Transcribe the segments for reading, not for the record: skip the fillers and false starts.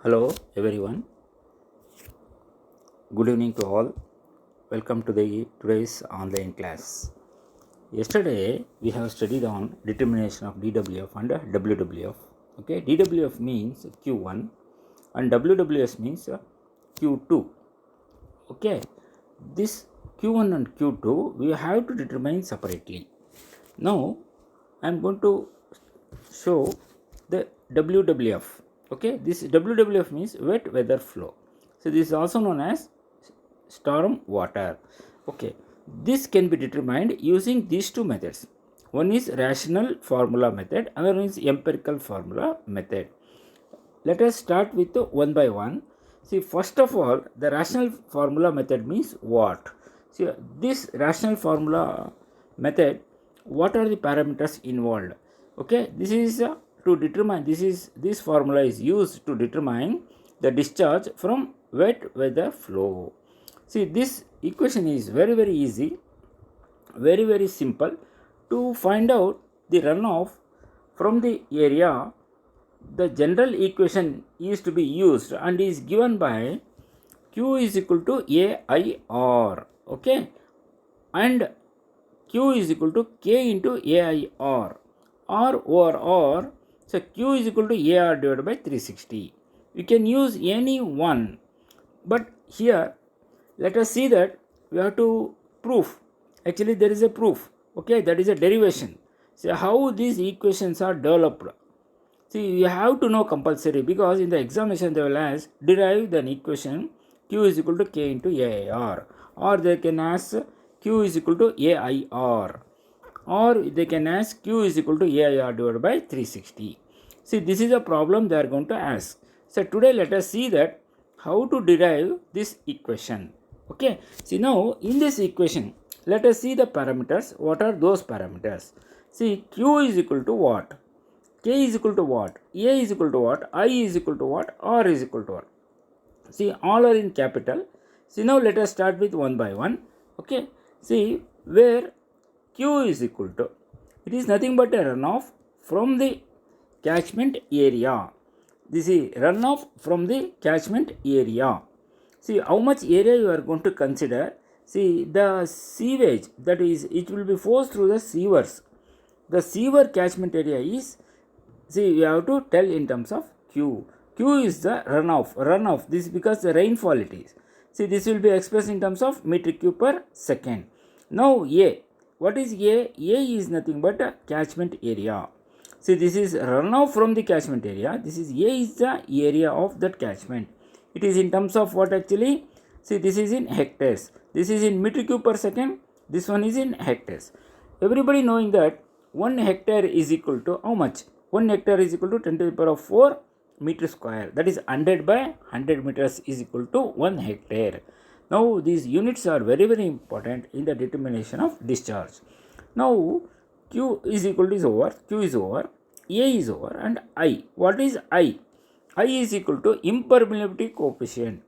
Hello everyone. Good evening to all. Welcome to the today's online class. Yesterday we have studied on determination of dWf and WWF. Okay, dWf means Q1 and WWS means Q2. Okay, this Q1 and Q2 we have to determine separately. Now I am going to show the WWF. Okay, this WWF means wet weather flow. So this is also known as storm water. Okay, this can be determined using these two methods. One is rational formula method, another one is empirical formula method. Let us start with the one by one. See, first of all, the rational formula method means what? See, this rational formula method, what are the parameters involved? Okay, this is to determine, this formula is used to determine the discharge from wet weather flow. See, this equation is very easy, very simple. To find out the runoff from the area, the general equation is to be used and is given by Q is equal to AIR. Okay, and Q is equal to K into AIR. R over R, so Q is equal to AR divided by 360. You can use any one, but here let us see that we have to prove. Actually, there is a proof. Okay, that is a derivation. So how these equations are developed. See, you have to know compulsory, because in the examination they will ask derive an equation Q is equal to K into AIR, or they can ask Q is equal to AIR, or they can ask Q is equal to AIR divided by 360. See, this is a problem they are going to ask. So today let us see that how to derive this equation. Okay, see, now in this equation let us see the parameters. What are those parameters? See, Q is equal to what? K is equal to what? A is equal to what? I is equal to what? R is equal to what? See, all are in capital. See, now let us start with one by one. Okay, see, where Q is equal to, it is nothing but a runoff from the catchment area. This is runoff from the catchment area. See, how much area you are going to consider. See, the sewage, that is, it will be forced through the sewers. The sewer catchment area is, see, you have to tell in terms of Q. Q is the runoff. This is because the rainfall it is. See, this will be expressed in terms of meter cube per second. Now A. What is A? A is nothing but a catchment area. See, this is runoff from the catchment area. This is A is the area of that catchment. It is in terms of what actually? See, this is in hectares. This is in meter cube per second. This one is in hectares. Everybody knowing that 1 hectare is equal to how much? 1 hectare is equal to 10 to the power of 4 meter square. That is 100 by 100 meters is equal to 1 hectare. Now these units are very important in the determination of discharge. Now Q is equal to is over, Q is over, A is over, and I. What is I? I is equal to impermeability coefficient.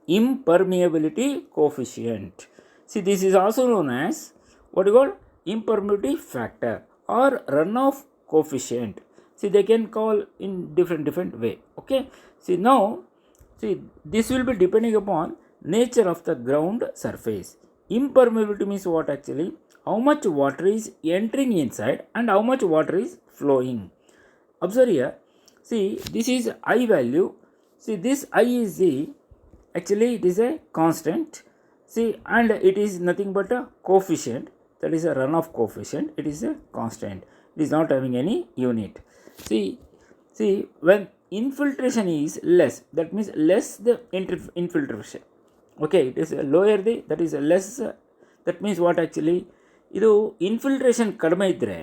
Impermeability coefficient. See, this is also known as what you call impermeability factor or runoff coefficient. See, they can call in different way. Okay, see, now see, this will be depending upon nature of the ground surface. Impermeability means what actually? How much water is entering inside and how much water is flowing. Observe here. See, this is I value. See, this I is the, actually it is a constant. See, and it is nothing but a coefficient, that is a runoff coefficient. It is a constant. It is not having any unit. See, when infiltration is less, that means less the infiltration. Okay, it is lower the, that is less, that means what actually? ಇದು infiltration ಕಡಿಮೆ ಇದ್ದರೆ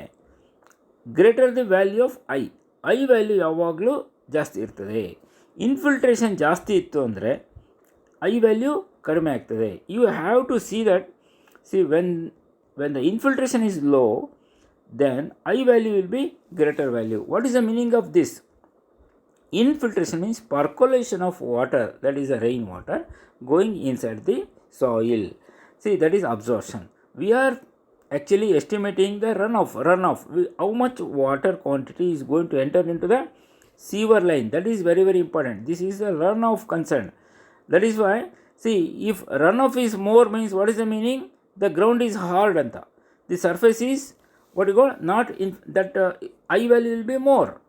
greater the value of I value ಯಾವಾಗಲೂ ಜಾಸ್ತಿ ಇರ್ತದೆ. Infiltration ಜಾಸ್ತಿ ಇತ್ತು ಅಂದರೆ I value ಕಡಿಮೆ ಆಗ್ತದೆ. You have to see that, see when the infiltration is low, then I value will be greater value. What is the meaning of this? Infiltration means percolation of water, that is the rainwater going inside the soil. See, that is absorption. We are actually estimating the runoff. How much water quantity is going to enter into the sewer line. That is very, very important. This is a runoff concern. That is why, see, if runoff is more means what is the meaning? The ground is hard anta. The surface is what you call not in that I value will be more.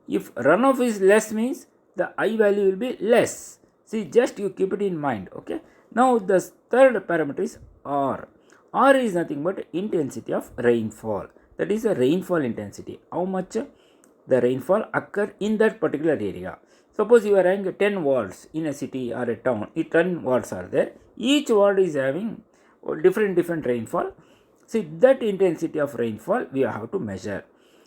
If runoff is less means the I value will be less. See, just you keep it in mind. Okay. Now the third parameter is R. R is nothing but intensity of rainfall. That is the rainfall intensity. How much the rainfall occur in that particular area. Suppose you are having 10 wards in a city or a town. 10 wards are there. Each ward is having different rainfall. See, that intensity of rainfall we have to measure.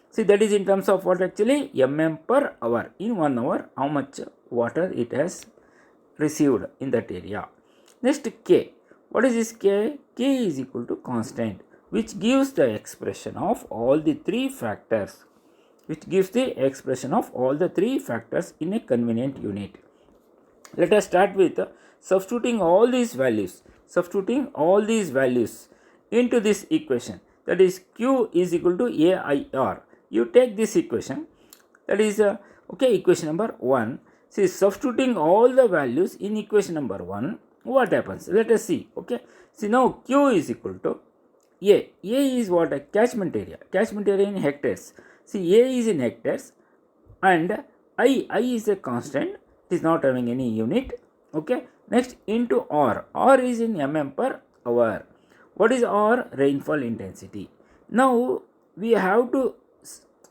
See, that is in terms of what actually mm per hour. In 1 hour, how much water it has received in that area. Next, K. What is this K? K is equal to constant, which gives the expression of all the three factors. Which gives the expression of all the three factors in a convenient unit. Let us start with substituting all these values. Substituting all these values into this equation. That is Q is equal to AIR. You take this equation. That is equation number 1. See, substituting all the values in equation number 1, what happens? Let us see. Okay. See, now Q is equal to A. A is what? A catchment area. Catchment area in hectares. See, A is in hectares and I is a constant. It is not having any unit. Okay. Next, into R. R is in mm per hour. What is R? Rainfall intensity. Now, we have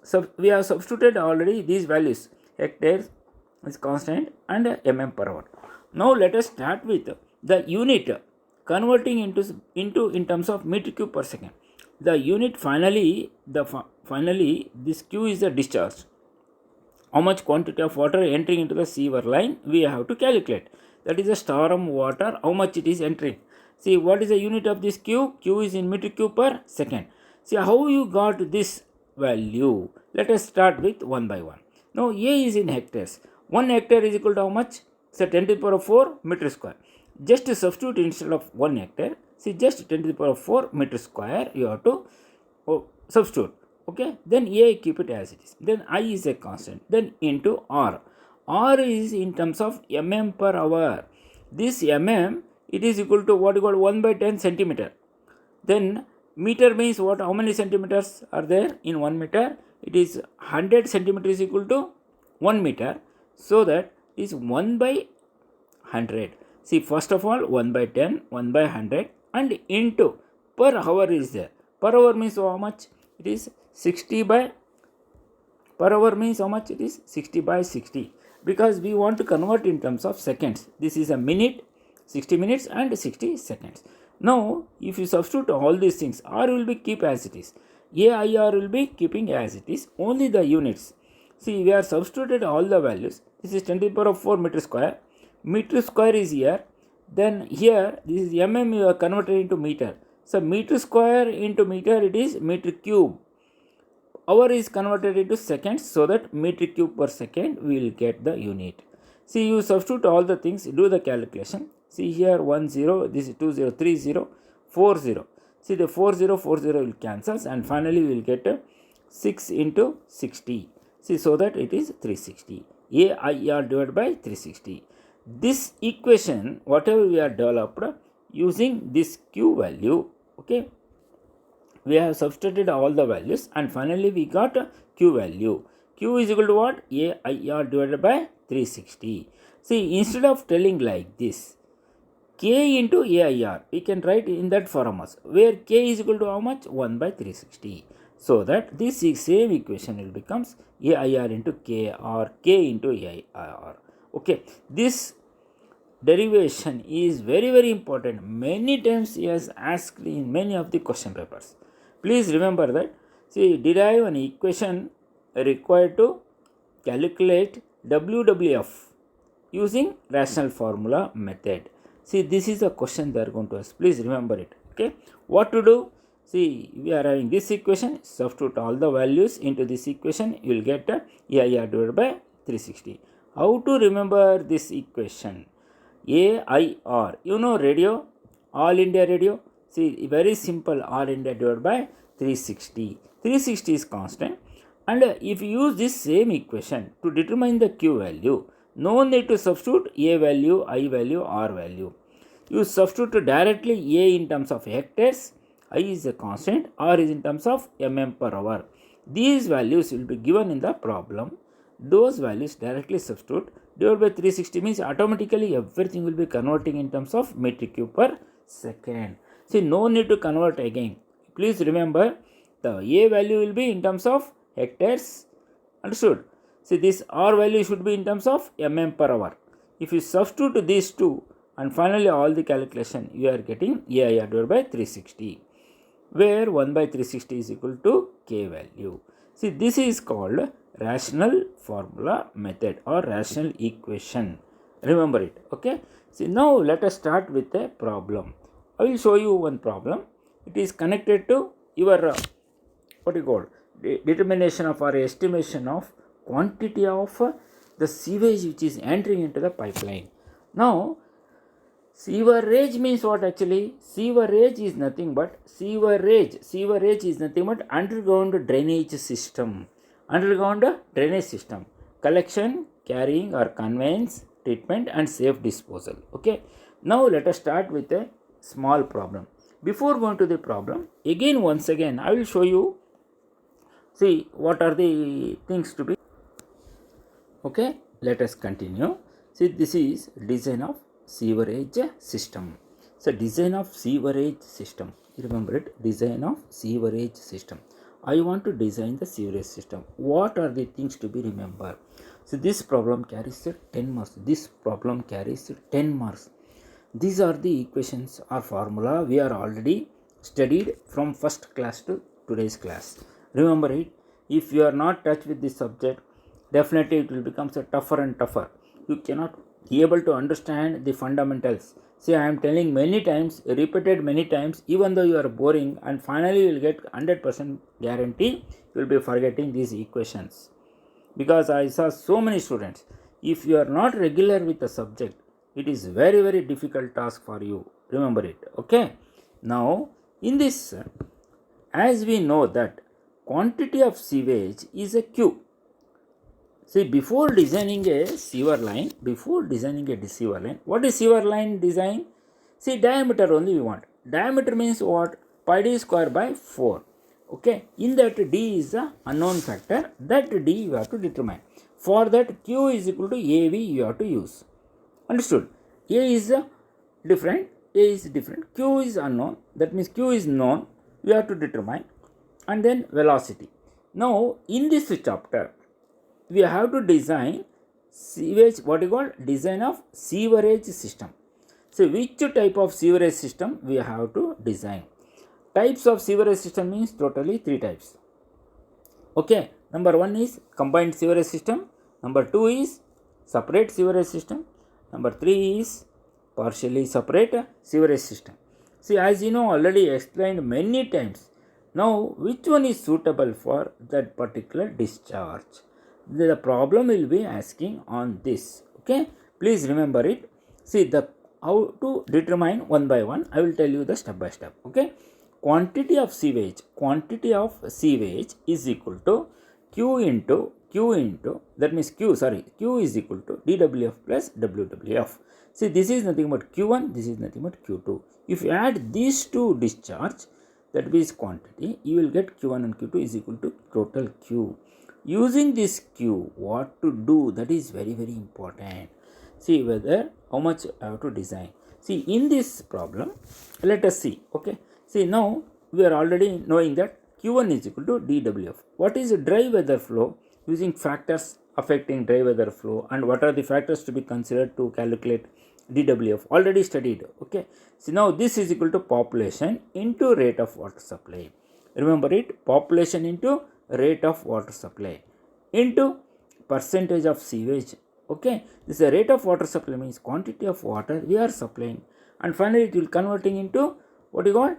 substituted already these values. Hectares is constant and mm per hour. Now, let us start with the unit converting into in terms of meter cube per second. The unit finally this Q is the discharge. How much quantity of water entering into the sewer line we have to calculate. That is the storm water, how much it is entering. See, what is the unit of this Q? Q is in meter cube per second. See how you got this value. Let us start with one by one. Now A is in hectares. 1 hectare is equal to how much? So 10 to the power of 4 meter square. Just to substitute instead of 1 hectare, see just 10 to the power of 4 meter square you have to substitute. Okay, then A keep it as it is. Then I is a constant. Then into R. R is in terms of mm per hour. This mm, it is equal to what you call 1 by 10 centimeter. Then meter means what? How many centimeters are there in 1 meter? It is 100 centimeters equal to 1 meter. So that is 1 by 100. See, first of all 1 by 10, 1 by 100 and into per hour is there. Per hour means how much? It is 60 by per hour means how much? It is 60 by 60 because we want to convert in terms of seconds. This is a minute, 60 minutes and 60 seconds. Now, if you substitute all these things, R will be keep as it is. AIR will be keeping as it is. Only the units. See, we have substituted all the values. This is 10 to the power of 4 meter square. Meter square is here. Then here, this is mm you are converted into meter. So, meter square into meter, it is meter cube. Hour is converted into seconds, so that meter cube per second we will get the unit. See, you substitute all the things, do the calculation. See here 1 0, this is 2 0, 3 0, 4 0. See, the 4 0 will cancel and finally we will get 6 into 60. See, so that it is 360. AIR divided by 360. This equation, whatever we have developed using this Q value, okay, we have substituted all the values and finally we got a Q value. Q is equal to what? AIR divided by 360. See, instead of telling like this, K into AIR, we can write in that form where K is equal to how much? 1 by 360. So that this same equation will becomes AIR into K or K into AIR. Okay, this derivation is very, very important. Many times he has asked in many of the question papers. Please remember that. See, derive an equation required to calculate WWF using rational formula method. See, this is a question they are going to ask. Please remember it. Okay, what to do? See, we are having this equation. Substitute all the values into this equation. You will get AIR divided by 360. How to remember this equation? AIR. You know radio? All India radio. See, very simple. All India divided by 360. 360 is constant. And if you use this same equation to determine the Q value, no need to substitute A value, I value, R value. You substitute directly A in terms of hectares, I is a constant, R is in terms of mm per hour. These values will be given in the problem. Those values directly substitute. Divided by 360 means automatically everything will be converting in terms of meter cube per second. See, no need to convert again. Please remember, the A value will be in terms of hectares. Understood? See, this R value should be in terms of mm per hour. If you substitute these two, and finally all the calculation, you are getting AIR divided by 360, where 1 by 360 is equal to K value. See, this is called rational formula method or rational equation. Remember it. Okay. See, now let us start with a problem. I will show you one problem. It is connected to your what you call determination of or estimation of quantity of the sewage which is entering into the pipeline. Now, sewerage means what actually? Sewerage is nothing but sewerage is nothing but underground drainage system. Underground drainage system. Collection, carrying or conveyance, treatment and safe disposal. Okay. Now let us start with a small problem. Before going to the problem, once again, I will show you. See what are the things to be. Okay. Let us continue. See, this is design of sewerage system. So design of sewerage system. Remember it, design of sewerage system. I want to design the sewerage system. What are the things to be remembered? So this problem carries 10 marks. This problem carries 10 marks. These are the equations or formula we are already studied from first class to today's class. Remember it. If you are not touched with this subject, definitely it will become tougher and tougher. You cannot be able to understand the fundamentals. See, I am telling many times, repeated many times, even though you are boring, and finally you will get 100% guarantee you will be forgetting these equations. Because I saw so many students, if you are not regular with the subject, it is very, very difficult task for you. Remember it. Okay. Now, in this, as we know that quantity of sewage is a Q. See, before designing a sewer line, what is sewer line design? See, diameter only we want. Diameter means what? Pi d square by 4. Okay. In that d is the unknown factor. That d you have to determine. For that Q is equal to AV you have to use. Understood? A is different. Q is unknown. That means Q is known. You have to determine. And then velocity. Now, in this chapter, we have to design sewage, design of sewerage system. So, which type of sewerage system we have to design? Types of sewerage system means totally 3 types. Okay. Number 1 is combined sewerage system. Number 2 is separate sewerage system. Number 3 is partially separate sewerage system. See, as you know, already explained many times. Now, which one is suitable for that particular discharge? The problem will be asking on this. Okay. Please remember it. See, the how to determine one by one. I will tell you the step by step. Okay. Quantity of sewage is equal to Q into that means Q is equal to dWf plus WWF. See, this is nothing but Q1, this is nothing but Q2. If you add these two discharge, that means quantity, you will get Q1 and Q2 is equal to total Q. Using this Q, what to do, that is very, very important. See whether how much I have to design. See, in this problem, let us see. Okay. See, now we are already knowing that Q1 is equal to dWf. What is dry weather flow? Using factors affecting dry weather flow, and what are the factors to be considered to calculate dWf? Already studied. Okay. See, now this is equal to population into rate of water supply. Remember it, population into rate of water supply into percentage of sewage. Okay. This is the rate of water supply means quantity of water we are supplying, and finally it will converting into what you call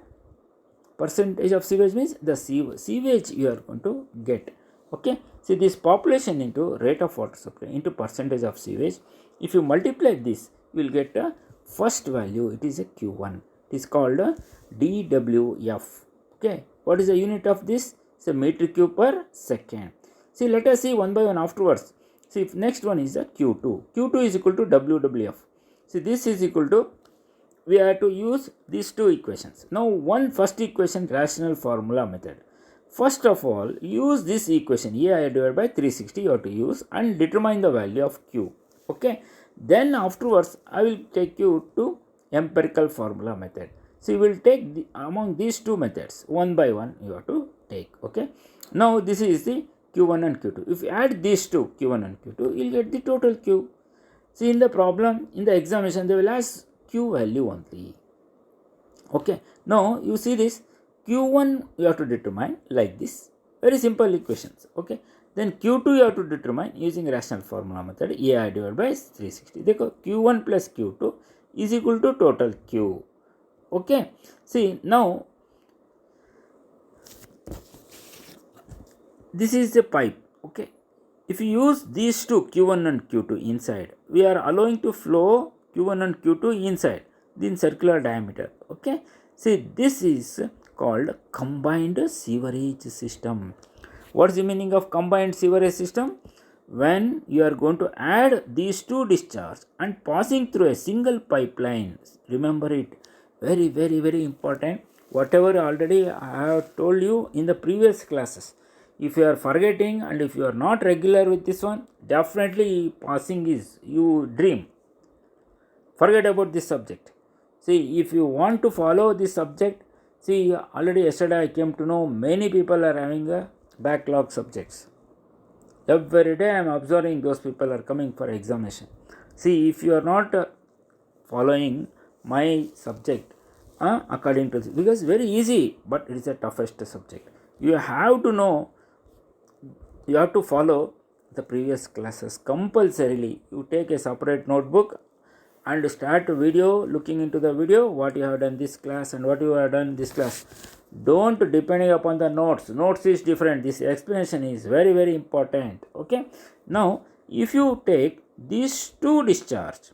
percentage of sewage means the sewage you are going to get. Okay. See, this population into rate of water supply into percentage of sewage. If you multiply this, you will get a first value. It is a Q1. It is called a dWf. Okay. What is the unit of this? It's a meter cube per second. See, let us see one by one afterwards. See, if next one is the Q2. Q2 is equal to WWF. See, this is equal to, we have to use these two equations. Now, first equation, rational formula method. First of all, use this equation, AI divided by 360 you have to use and determine the value of Q. Okay. Then afterwards, I will take you to empirical formula method. So, you will take among these two methods, one by one you have to take. Okay. Now, this is the Q1 and Q2. If you add these two, Q1 and Q2, you will get the total Q. See, in the problem, in the examination, they will ask Q value only. Okay. Now, you see this, Q1 you have to determine like this. Very simple equations. Okay. Then Q2 you have to determine using rational formula method, AI divided by 360. Dekho, Q1 plus Q2 is equal to total Q. Okay. See, now, this is the pipe. Okay. If you use these two Q1 and Q2 inside, we are allowing to flow Q1 and Q2 inside in circular diameter. Okay. See, this is called combined sewerage system. What is the meaning of combined sewerage system? When you are going to add these two discharge and passing through a single pipeline, remember it, very, very, very important. Whatever already I have told you in the previous classes, if you are forgetting and if you are not regular with this one, definitely passing is you dream. Forget about this subject. See, if you want to follow this subject, see, already yesterday I came to know many people are having a backlog subjects. Every day I am observing those people are coming for examination. See, if you are not following my subject according to this, because very easy, but it is the toughest subject. You have to know, you have to follow the previous classes compulsorily. You take a separate notebook and start video, looking into the video, what you have done this class and what you have done this class. Don't depending upon the notes. Notes is different. This explanation is very, very important. Okay. Now, if you take these two discharge,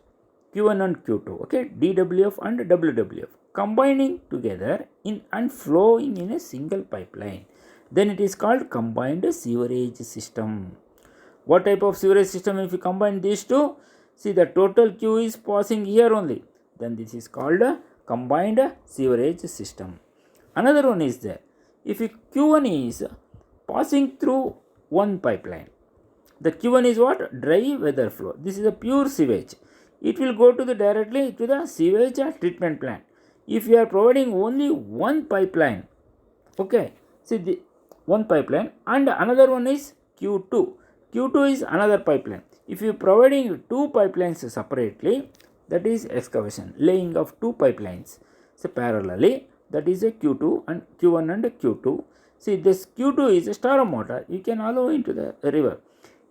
Q1 and Q2, okay, DWF and WWF, combining together in and flowing in a single pipeline, then it is called combined sewerage system. What type of sewerage system? If you combine these two, see, the total Q is passing here only. Then this is called a combined sewerage system. Another one is there. If Q1 is passing through one pipeline, the Q1 is what? Dry weather flow. This is a pure sewage. It will go to the directly to the sewage treatment plant. If you are providing only one pipeline, okay, see the one pipeline and another one is Q2. Q2 is another pipeline. If you are providing two pipelines separately, that is excavation, laying of two pipelines. So parallelly, that is a Q2 and Q1 and Q2. See, this Q2 is a storm motor. You can allow into the river.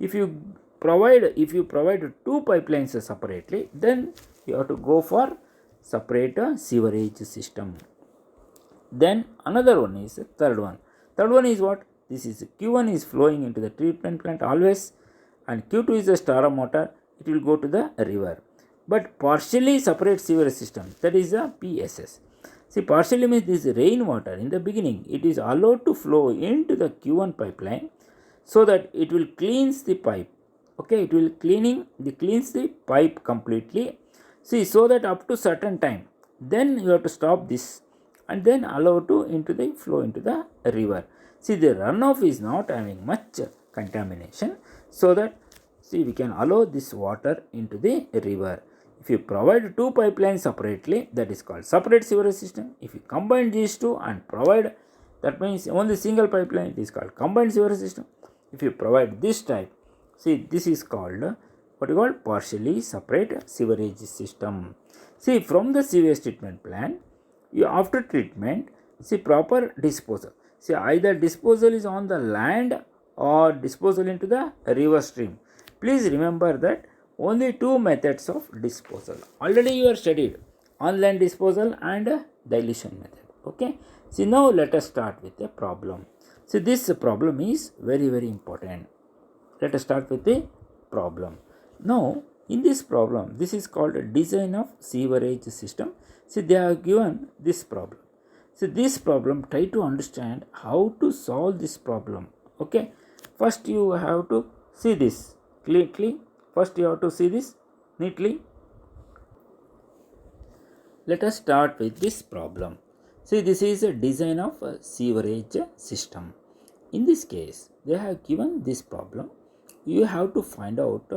If you provide two pipelines separately, then you have to go for separate sewerage system. Then another one is third one. Third one is what? This is Q1 is flowing into the treatment plant always, and Q2 is a storm motor. It will go to the river. But partially separate sewerage system, that is a PSS. See, partially means this rainwater in the beginning, it is allowed to flow into the Q1 pipeline so that it will cleanse the pipe. Okay, it will cleans the pipe completely. See, so that up to certain time, then you have to stop this and then allow to into the flow into the river. See, the runoff is not having much contamination, so that see we can allow this water into the river. If you provide two pipelines separately, that is called separate sewerage system. If you combine these two and provide, that means only single pipeline, it is called combined sewerage system. If you provide this type, see, this is called what you call partially separate sewerage system. See, from the sewage treatment plant, you after treatment, see, proper disposal. See, either disposal is on the land or disposal into the river stream. Please remember that only two methods of disposal. Already you are studied on land disposal and dilution method. Okay. See, now let us start with the problem. See, this problem is very, very important. Let us start with the problem. Now, in this problem, this is called a design of sewerage system. See, they have given this problem. See, this problem, try to understand how to solve this problem. Okay. First you have to see this clearly. First you have to see this neatly. Let us start with this problem. See, this is a design of a sewerage system. In this case, they have given this problem. You have to find out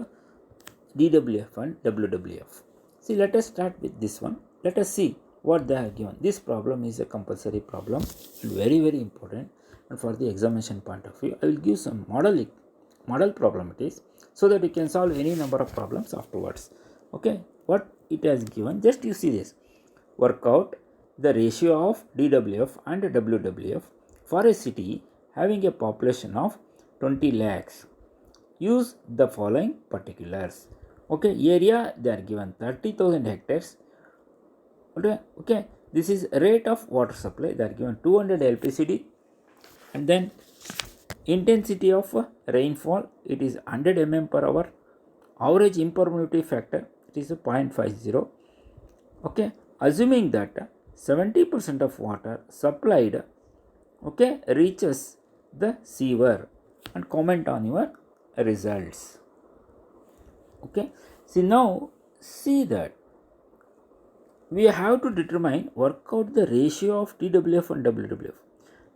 DWF and WWF. See, let us start with this one. Let us see what they have given. This problem is a compulsory problem and very, very important. And for the examination point of view, I will give some model problem it is, so that you can solve any number of problems afterwards. Okay, what it has given, just you see this. Work out the ratio of DWF and WWF for a city having a population of 20 lakhs. Use the following particulars. Okay, area they are given 30,000 hectares. Okay, this is rate of water supply, they are given 200 LPCD, and then intensity of rainfall, it is 100 mm per hour. Average impermeability factor, it is 0.50. Okay, assuming that 70% of water supplied, okay, reaches the sewer, and comment on your results. Okay, see now, see that we have to determine, work out the ratio of DWF and WWF.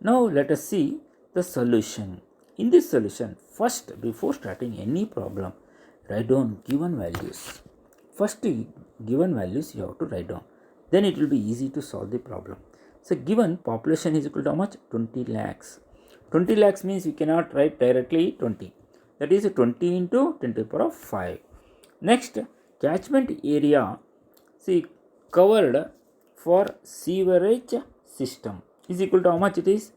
Now let us see the solution. In this solution, first, before starting any problem, write down given values. First given values you have to write down. Then it will be easy to solve the problem. So given population is equal to how much? 20 lakhs. 20 lakhs means you cannot write directly 20. That is 20 into 10 to the power of 5. Next, catchment area, see, covered for sewerage system is equal to how much it is?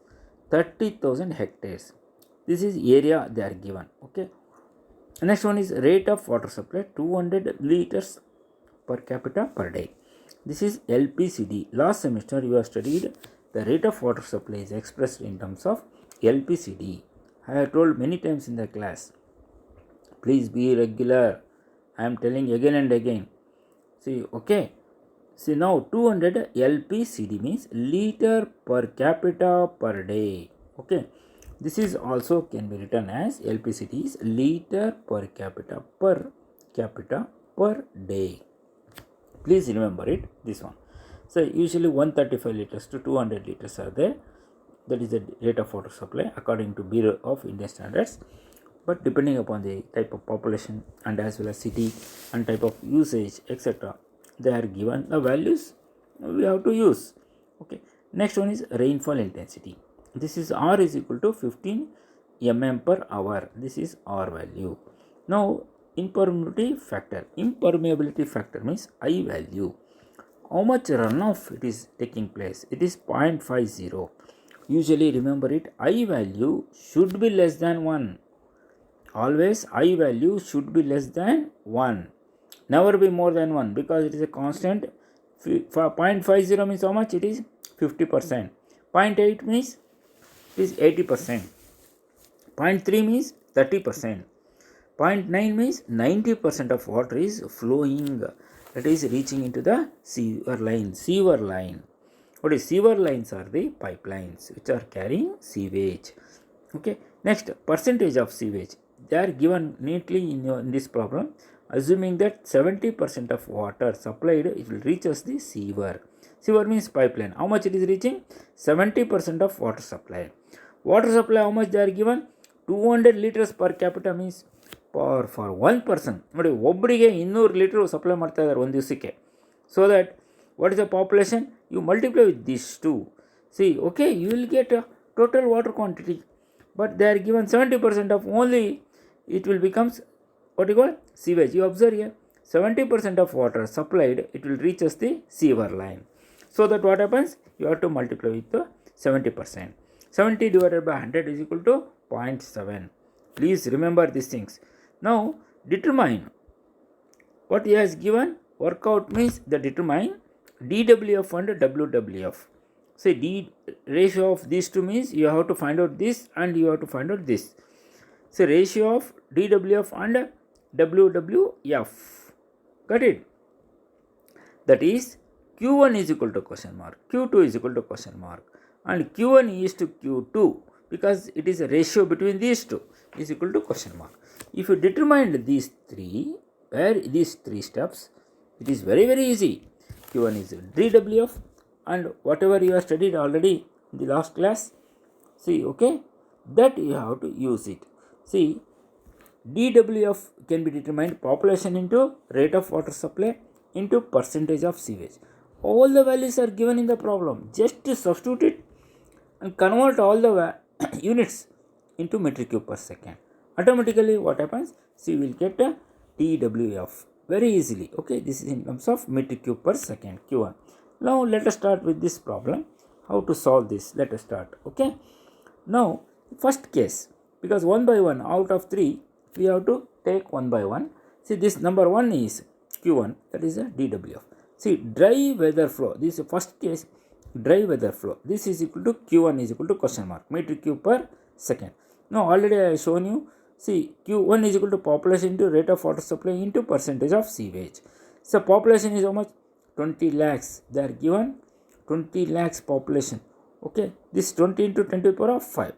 30,000 hectares. This is area they are given. Okay. Next one is rate of water supply, 200 liters per capita per day. This is LPCD. Last semester you have studied the rate of water supply is expressed in terms of LPCD. I have told many times in the class. Please be regular. I am telling again and again. See, okay. See now 200 LPCD means liter per capita per day. Okay. This is also can be written as LPCD is liter per capita per day. Please remember it, this one. So usually 135 liters to 200 liters are there. That is the rate of water supply according to Bureau of Indian Standards. But depending upon the type of population and as well as city and type of usage, etc., they are given the values we have to use. Okay. Next one is rainfall intensity. This is R is equal to 15 mm per hour. This is R value. Now impermeability factor. Impermeability factor means I value. How much runoff it is taking place? It is 0.50. Usually remember it, I value should be less than 1. Always I value should be less than 1. Never be more than 1 because it is a constant. For 0.50 means how much? It is 50%. 0.8 means it is 80%. 0.3 means 30%. 0.9 means 90% of water is flowing, that is reaching into the sewer line. What is sewer lines? Are the pipelines which are carrying sewage. Okay. Next, percentage of sewage. They are given neatly in this problem. Assuming that 70% of water supplied, it will reach us the sewer. Sewer means pipeline. How much it is reaching? 70% of water supply. Water supply, how much they are given? 200 liters per capita means for one person ನೋಡಿ ಒಬ್ಬರಿಗೆ 200 litre supply ಮಾಡ್ತಾ ಇದ್ದಾರೆ ಒಂದು ದಿವಸಕ್ಕೆ. So that what is the population? You multiply with these two. See, okay, you will get a total water quantity. But they are given 70% of only, it will becomes what you call sewage. You observe here, 70% of water supplied, it will reach us the sewer line. So that what happens? You have to multiply with the 70%. 70 divided by 100 is equal to 0.7. Please remember these things. Now determine what he has given. Workout means the determine DWF and WWF. Say D ratio of these two means you have to find out this and you have to find out this. So ratio of DWF and WWF. Got it? That is Q1 is equal to question mark, Q2 is equal to question mark, and Q1 is to Q2. because it is a ratio between these two is equal to question mark. If you determine these three, where these three steps, it is very easy. Q1 is dWf, and whatever you have studied already in the last class, see, okay, that you have to use it. See, dWf can be determined population into rate of water supply into percentage of sewage. All the values are given in the problem. Just substitute it and convert all the units into metric cube per second. Automatically what happens? See, we will get a dWf very easily. Okay, this is in terms of metric cube per second, Q1. Now let us start with this problem. How to solve this? Let us start. Okay. Now first case, because 1 by 1 out of 3, we have to take 1 by 1. See, this number 1 is Q1, that is a dWf. See, dry weather flow, this is first case, dry weather flow. This is equal to Q1 is equal to question mark, metric cube per second. Now already I have shown you, see, Q1 is equal to population into rate of water supply into percentage of sewage. So population is how much? 20 lakhs. They are given 20 lakhs population. Okay, this 20 into 10 to the power of 5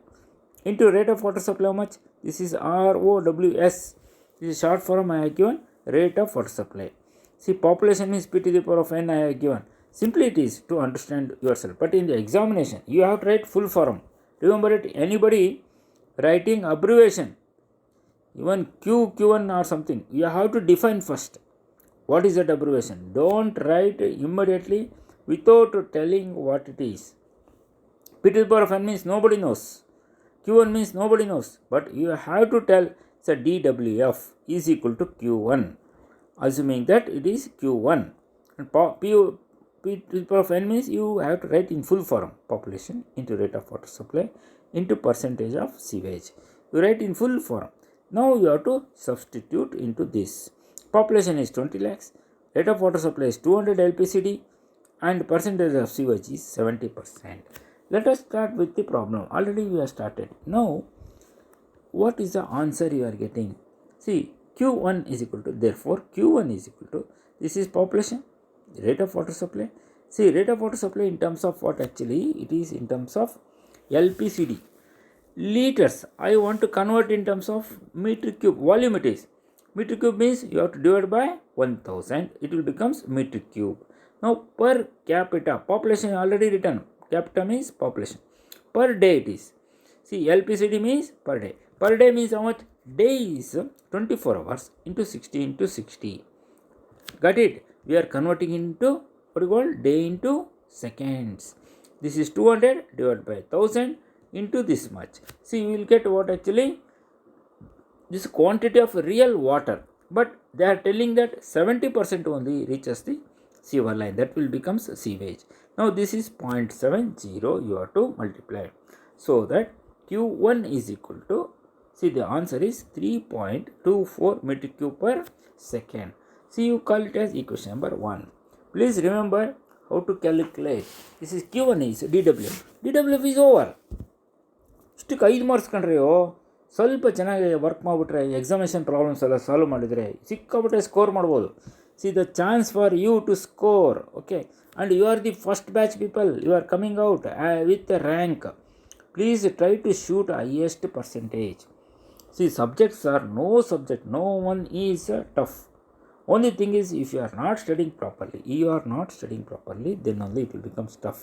into rate of water supply how much? This is ROWS. This is short form I have given rate of water supply. See, population means P to the power of n I have given. Simply it is to understand yourself. But in the examination, you have to write full form. Remember it, anybody writing abbreviation, even Q1 or something, you have to define first. What is that abbreviation? Don't write immediately without telling what it is. P to the power of n means nobody knows. Q1 means nobody knows. But you have to tell, so dWf is equal to Q1. Assuming that it is Q1. And P to the power of n means you have to write in full form. Population into rate of water supply into percentage of sewage. You write in full form. Now you have to substitute into this. Population is 20 lakhs. Rate of water supply is 200 LPCD. And percentage of sewage is 70%. Let us start with the problem. Already we have started. Now, what is the answer you are getting? See, Q1 is equal to, therefore, Q1 is equal to, this is population, rate of water supply. See, rate of water supply in terms of what actually? It is in terms of LPCD. Liters, I want to convert in terms of meter cube. Volume it is. Meter cube means you have to divide by 1000. It will becomes meter cube. Now, per capita, population already written. Capita means population. Per day it is. See, LPCD means per day. Per day means how much? Day is 24 hours into 60 into 60. Got it? We are converting into what you call day into seconds. This is 200 divided by 1000 into this much. See, we will get what actually? This quantity of real water. But they are telling that 70% only reaches the sewer line. That will becomes sewage. Now this is 0.70 you have to multiply. So that Q1 is equal to, see, the answer is 3.24 meter cube per second. See, you call it as equation number 1. Please remember how to calculate. This is Q1 is dWf. dWf is over. ಇಷ್ಟಕ್ಕೆ 5 marks ಕಂಡ್ರೆಯೋ, ಸ್ವಲ್ಪ ಚೆನ್ನಾಗಿ work ಮಾಡಿಬಿಟ್ರೆ examination problems ಎಲ್ಲ solve ಮಾಡಿದರೆ ಸಿಕ್ಕಾಬಿಟ್ಟೆ score ಮಾಡ್ಬೋದು. See, the chance for you to score, okay, and you are the first batch people, you are coming out with a rank. Please try to shoot highest percentage. See, subjects are no subject, no one is tough. Only thing is, if you are not studying properly, then only it will become tough.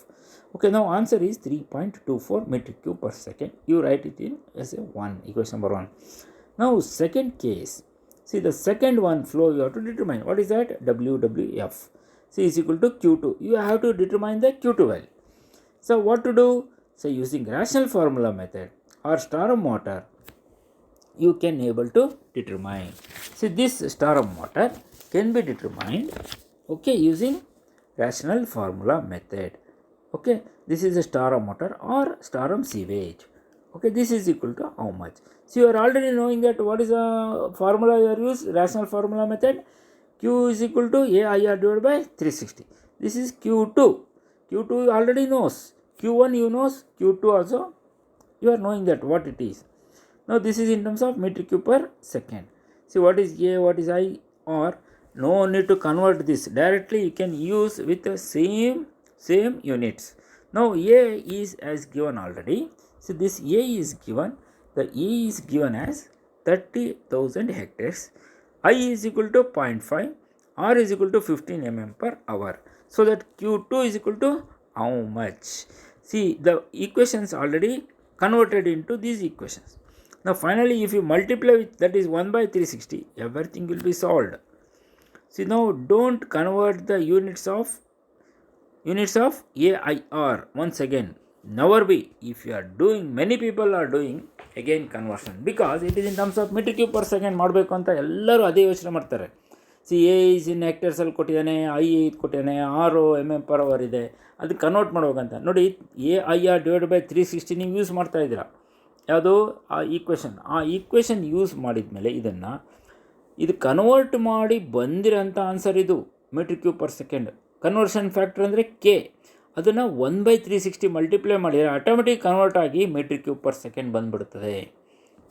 Okay, now answer is 3.24 meter cube per second. You write it in as a 1, equation number 1. Now second case. See, the second one flow you have to determine. What is that? WWF. See, is equal to Q2. You have to determine the Q2 value. So what to do? So using rational formula method or Starum motor, you can able to determine. See, this Starum motor can be determined, okay, using rational formula method. Okay, this is a Starum motor or Starum sewage. Okay, this is equal to how much? So you are already knowing that what is the formula you are used, rational formula method. Q is equal to AIR divided by 360. This is Q2. Q2 you already knows. Q1 you knows. Q2 also you are knowing that what it is. Now this is in terms of meter cube per second. See, what is A, what is I, or no need to convert this. Directly you can use with the same units. Now A is as given already. So this A is given, the A is given as 30,000 hectares, I is equal to 0.5, R is equal to 15 mm per hour. So that Q2 is equal to how much? See, the equations already converted into these equations. Now finally, if you multiply with that is 1 by 360, everything will be solved. See, now don't convert the units of AIR once again. Never be. If you are doing, many people are doing again conversion, because it is in terms of meter cube per second ಮಾಡಬೇಕು ಅಂತ ಎಲ್ಲರೂ ಅದೇ ಯೋಚನೆ ಮಾಡ್ತಾರೆ. C A is in ಹೆಕ್ಟೇರ್ಸಲ್ಲಿ ಕೊಟ್ಟಿದ್ದಾನೆ, I ಇದು ಕೊಟ್ಟಿದ್ದಾನೆ, ಆರು ಎಮ್ ಎಮ್ ಪರ್ ಅವರ್ ಇದೆ, ಅದಕ್ಕೆ ಕನ್ವರ್ಟ್ ಮಾಡ್ಬೇಕಂತ ನೋಡಿ. AIR ಡಿವೈಡ್ ಬೈ 360 ನೀವು ಯೂಸ್ ಮಾಡ್ತಾ ಇದ್ದೀರಾ, ಯಾವುದು ಆ ಈಕ್ವೇಷನ್ ಯೂಸ್ ಮಾಡಿದ ಮೇಲೆ ಇದು ಕನ್ವರ್ಟ್ ಮಾಡಿ ಬಂದಿರೋಂಥ ಆನ್ಸರ್ ಇದು metre cube per second. Conversion factor ಅಂದರೆ ಕೆ, ಅದನ್ನು 1 by 360 ಮಲ್ಟಿಪ್ಲೈ ಮಾಡಿದರೆ ಆಟೋಮೆಟಿಕ್ ಕನ್ವರ್ಟ್ ಆಗಿ ಮೀಟರ್ ಕ್ಯೂಬ್ ಪರ್ ಸೆಕೆಂಡ್ ಬಂದುಬಿಡ್ತದೆ.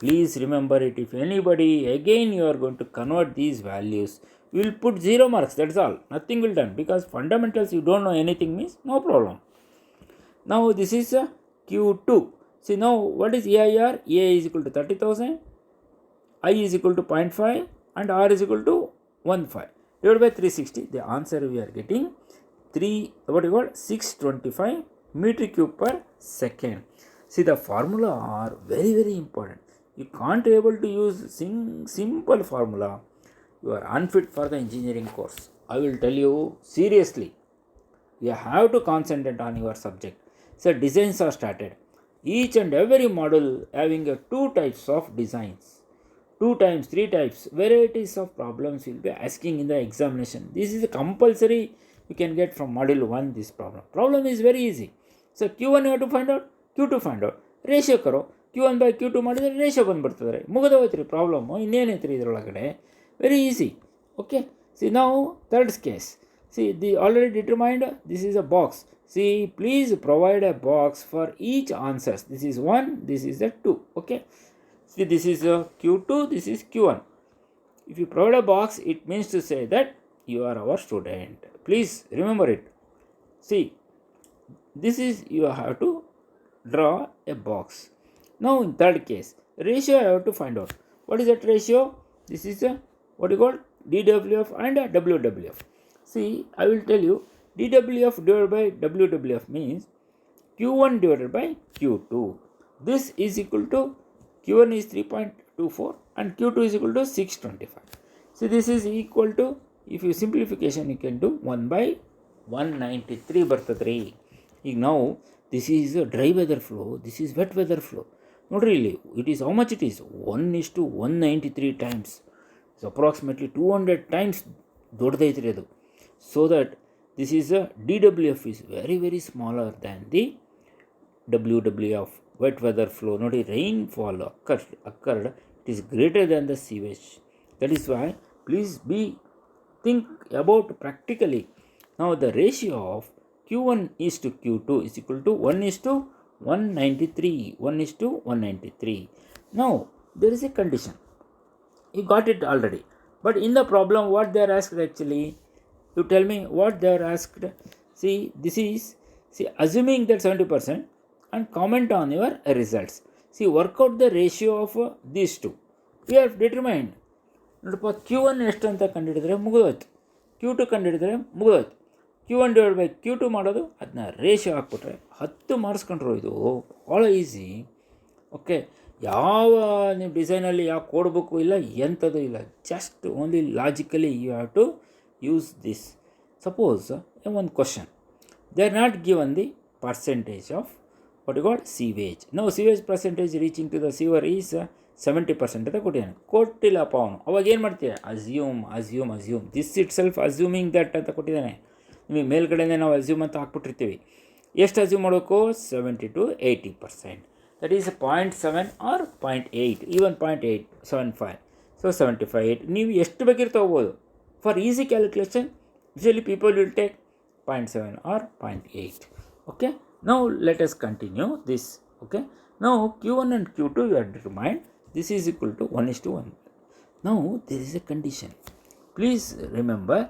Please remember it. If anybody again you are going to convert these values, you will put 0 marks, that's all, nothing will done, because fundamentals you don't know anything means no problem. Now this is Q2. See, now what is AIR? A is equal to 30,000, I is equal to 0.5 and R is equal to 1.5 divided by 360. The answer we are getting 625 meter cube per second. See, the formula are very very important. You can't able to use simple formula, you are unfit for the engineering course. I will tell you seriously, you have to concentrate on your subject. So designs are started, each and every model having a 2 types of designs, 2 times 3 types, varieties of problems will be asking in the examination. This is a compulsory, you can get from module 1 this problem is very easy. So Q1 you have to find out, Q2 find out, ratio karo, Q1 by Q2 ಮಾಡಿದರೆ ratio ಬಂದುಬಿಡ್ತದೆ, ಮುಗಿದೋಯ್ತು ರೀ problem, ಇನ್ನೇನೈತೆ ರೀ ಇದರೊಳಗಡೆ, very easy. Okay, see now third case. See, the already determined, this is a box. See, please provide a box for each answers. This is 1, this is the 2. Okay, see, this is Q2, this is Q1. If you provide a box, it means to say that you are our student. Please remember it. See, this is, you have to draw a box. Now in third case, ratio I have to find out. What is that ratio? This is a what you call DWF and WWF. See, I will tell you, DWF divided by WWF means Q1 divided by Q2. This is equal to, Q1 is 3.24 and Q2 is equal to 625. See, this is equal to, if you simplification you can do 1 by 193 ಬರ್ತದ್ರಿ. ಈಗ ನಾವು this is a dry weather flow, this is wet weather flow. ನೋಡ್ರಿ ಇಲ್ಲಿ it is how much it is, 1:193 times. So approximately 200 times ದೊಡ್ಡದೈತ್ರಿ ಅದು. So that this is a DWF is very very smaller than the WWF, wet weather flow. ನೋಡಿ, rainfall occurred, it is greater than the sewage. That is why please think about practically. Now the ratio of Q1 is to Q2 is equal to 1:193. Now there is a condition, you got it already, but in the problem what they are asked actually, you tell me what they are asked. See, this is, see, assuming that 70% and comment on your results. See, work out the ratio of these two. We have determined, ನೋಡಪ್ಪ, Q1 ಎಷ್ಟು ಅಂತ ಕಂಡುಹಿಡಿದ್ರೆ ಮುಗಿದೋಯ್ತು, Q2 ಕಂಡುಹಿಡಿದ್ರೆ ಮುಗಿದೋಯ್ತು. Q1 divide by Q2 ಮಾಡೋದು, ಅದನ್ನ ratio ಹಾಕ್ಬಿಟ್ರೆ 10 marks ಕಂಡ್ರು. ಇದು ಭಾಳ ಈಸಿ. ಓಕೆ, ಯಾವ ನೀವು ಡಿಸೈನಲ್ಲಿ ಯಾವ ಕೋಡ್ ಬುಕ್ಕು ಇಲ್ಲ, ಎಂಥದ್ದು ಇಲ್ಲ, just only logically you have to use this. Suppose ಒಂದು question, they are not given the percentage of what you call sewage. ನಾವು sewage percentage reaching to the sewer is 70% ಅಂತ ಕೊಟ್ಟಿದ್ದಾನೆ. ಕೊಟ್ಟಿಲ್ಲಪ್ಪ ಅವನು, ಅವಾಗ ಏನು ಮಾಡ್ತೀಯ, assume this itself assuming that ಅಂತ ಕೊಟ್ಟಿದ್ದಾನೆ. ನಿಮಗೆ ಮೇಲ್ಗಡೆನೇ ನಾವು ಅಸ್ಯೂಮ್ ಅಂತ ಹಾಕ್ಬಿಟ್ಟಿರ್ತೀವಿ. ಎಷ್ಟು ಅಸ್ಯೂಮ್ ಮಾಡಬೇಕು, 70 to 80%. That is 0.7 or 0.8, even 0.875. So 75, ನೀವು ಎಷ್ಟು ಬೇಕಿರ್ ತೊಗೋಬೋದು. For easy calculation, usually people will take 0.7 or 0.8. Okay, now let us continue this. Okay, now Q1 and Q2 you have determined, this is equal to 1:1. Now there is a condition. Please remember,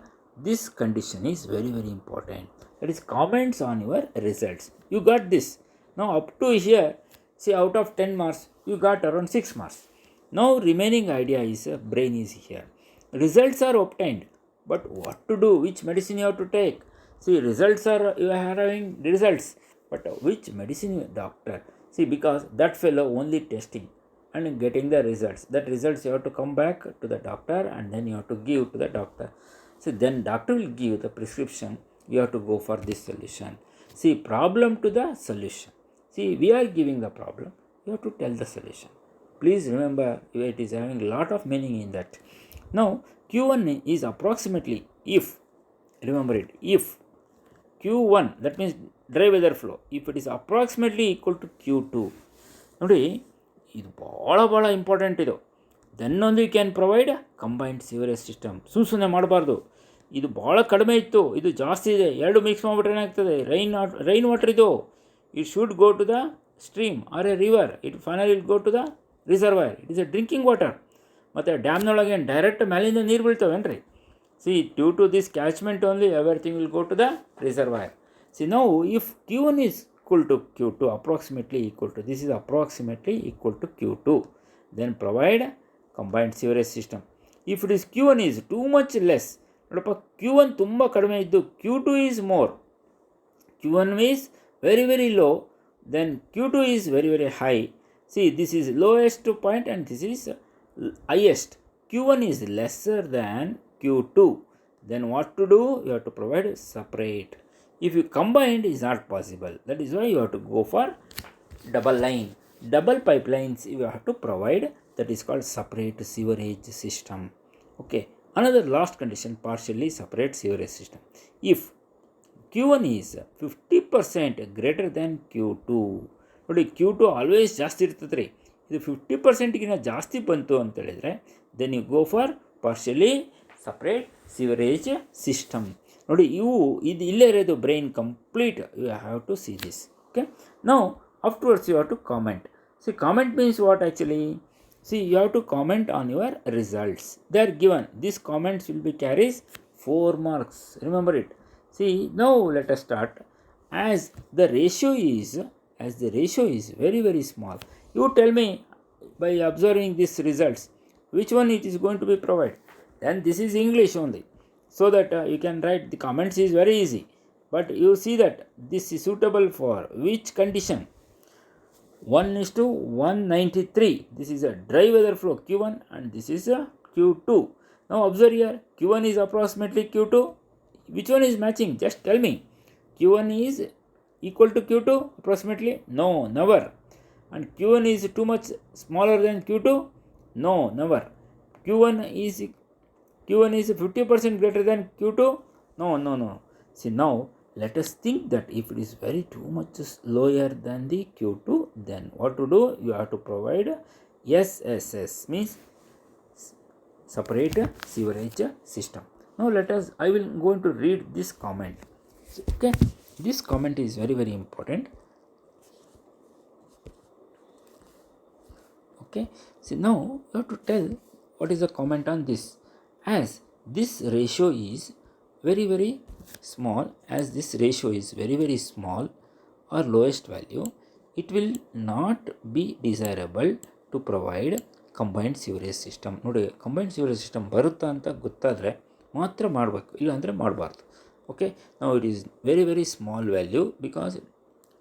this condition is very very important. That is comments on your results. You got this. Now up to here See, out of 10 marks, you got around 6 marks. Now, remaining idea is brain is here. Results are obtained, but what to do? Which medicine you have to take? See, results are, you are having results, but which medicine doctor? See, because that fellow only testing and getting the results. That results you have to come back to the doctor and then you have to give to the doctor. So then doctor will give the prescription. You have to go for this solution. See, problem to the solution. See, we are giving the problem. You have to tell the solution. Please remember, it is having a lot of meaning in that. Now, Q1 is approximately if, remember it, if Q1, that means dry weather flow, if it is approximately equal to Q2, ನೋಡಿ ಇದು ಭಾಳ important ಇದು. Then ಒಂದು you can provide combined sewerage system. ಸುಮ್ಮನೆ ಮಾಡಬಾರ್ದು. ಇದು ಭಾಳ ಕಡಿಮೆ ಇತ್ತು, ಇದು ಜಾಸ್ತಿ ಇದೆ, ಎರಡು ಮಿಕ್ಸ್ ಮಾಡಿಬಿಟ್ರೆ ಏನಾಗ್ತದೆ, ರೈನ್ ವಾಟರ್ ಇದು, it should go to the stream or a river, it final it go to the reservoir, it is a drinking water. ಮತ್ತು ಡ್ಯಾಮ್ನೊಳಗೆ ಡೈರೆಕ್ಟ್ ಮೇಲಿಂದ ನೀರು ಬೀಳ್ತವೇನ್ರಿ. See due to this catchment only everything will go to the reservoir. See now if Q1 is equal to Q2, approximately equal to, this is approximately equal to Q2, then provide combined sewerage system. If it is Q1 is too much less, ನೋಡಪ್ಪ Q1 ತುಂಬ ಕಡಿಮೆ ಇದ್ದು Q2 is more, Q1 is very very low, then Q2 is very very high. See, this is lowest point and this is highest. Q1 is lesser than Q2, then what to do? You have to provide separate. If you combined, is not possible. That is why you have to go for double line, double pipelines you have to provide. That is called separate sewerage system. Okay, another last condition, partially separate sewerage system. If Q1 is 50% greater than Q2, ನೋಡಿ Q2 always ಜಾಸ್ತಿ ಇರ್ತದೆ ರೀ, ಇದು 50%ಗಿಂತ ಜಾಸ್ತಿ ಬಂತು ಅಂತ ಹೇಳಿದರೆ then you go for partially separate sewerage system. ನೋಡಿ ಇದು ಇಲ್ಲೇ ಇರೋದು brain complete, you have to see this. Okay, now afterwards you have to comment. See comment means what actually? See, you have to comment on your results. They are given. These comments will be carries 4 marks. Remember it. See, now let us start. As the ratio is very very small, you tell me by observing these results which one it is going to be provided. Then this is English only, so that you can write the comments is very easy. But you see that this is suitable for which condition? 1:193. This is a dry weather flow Q1 and this is a Q2. Now observe here, Q1 is approximately Q2. Which one is matching? Just tell me. Q1 is equal to Q2 approximately? No, never. And Q1 is too much smaller than Q2? No, never. Q1 is 50% greater than Q2? No. See, now let us think that if it is very too much lower than the Q2, then what to do? You have to provide SSS, means separate sewerage system. Now I will going to read this comment. Okay, this comment is very very important. Okay, so now you have to tell what is the comment on this. As this ratio is very very small, or lowest value, it will not be desirable to provide combined sewerage system. ನೋಡಿ, combined sewerage system ಬರುತ್ತಾ ಅಂತ ಗೊತ್ತಾದರೆ ಮಾತ್ರ ಮಾಡಬೇಕು, ಇಲ್ಲ ಅಂದರೆ ಮಾಡಬಾರ್ದು. Okay, ನಾವು it is very very small value because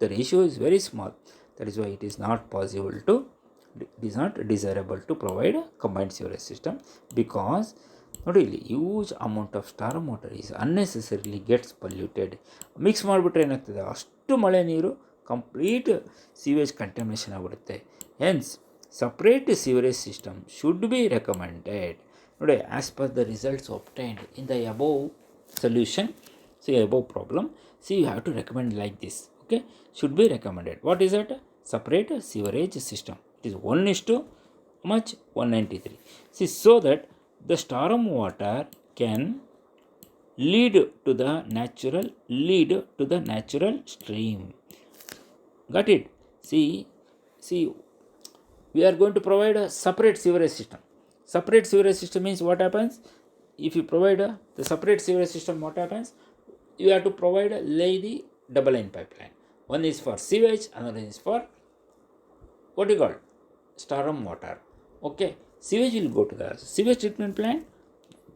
the ratio is very small. That is why it is not possible to, it is not desirable to provide combined sewerage system, because ನೋಡಿ ಇಲ್ಲಿ huge amount of storm water is unnecessarily gets polluted. Mix ಮಾಡಿಬಿಟ್ರೆ ಏನಾಗ್ತದೆ, ಅಷ್ಟು ಮಳೆ ನೀರು complete sewage contamination ಆಗಿಬಿಡುತ್ತೆ. Hence separate sewerage system should be recommended. ನೋಡಿ, as per the results obtained in the above solution, above problem, you have to recommend like this. Okay, should be recommended. What is that? Separate sewerage system. It is 1:193. So that the storm water can lead to the natural stream. Got it? See, we are going to provide a separate sewerage system. Separate sewerage system means what happens? If you provide the separate sewerage system, what happens? You have to lay the double line pipeline. One is for sewage, another is for what you call storm water. Okay, sewage will go to the sewage treatment plant,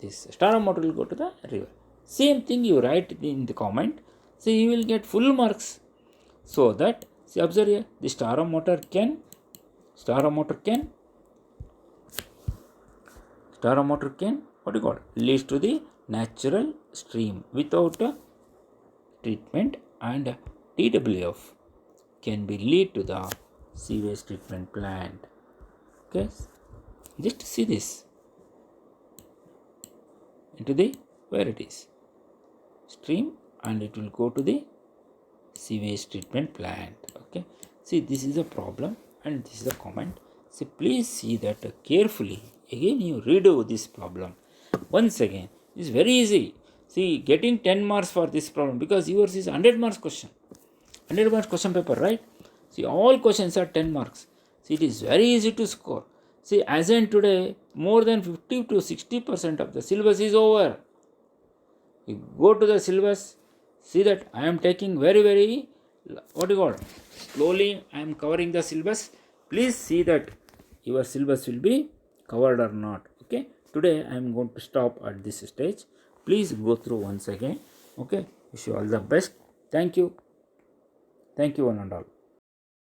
this storm water will go to the river. Same thing you write in the comment, so you will get full marks. So that, see, observe here, the storm water can what do you call, leads to the natural stream without a treatment, and DWF can be lead to the sewage treatment plant. Okay, just see this into the where it is stream, and it will go to the sewage treatment plant. Okay, see, this is a problem and this is a comment. See, please see that carefully. Again you redo this problem once again. It's very easy. See, getting 10 marks for this problem, because yours is 100 marks question, 100 marks question paper, right? See, all questions are 10 marks. See, it is very easy to score. See, as in today, more than 50 to 60% of the syllabus is over. You go to the syllabus, see that I am taking very, what do you call, slowly I am covering the syllabus. Please see that your syllabus will be covered or not. Okay, today I am going to stop at this stage. Please go through once again. Okay, wish you all the best. Thank you one and all.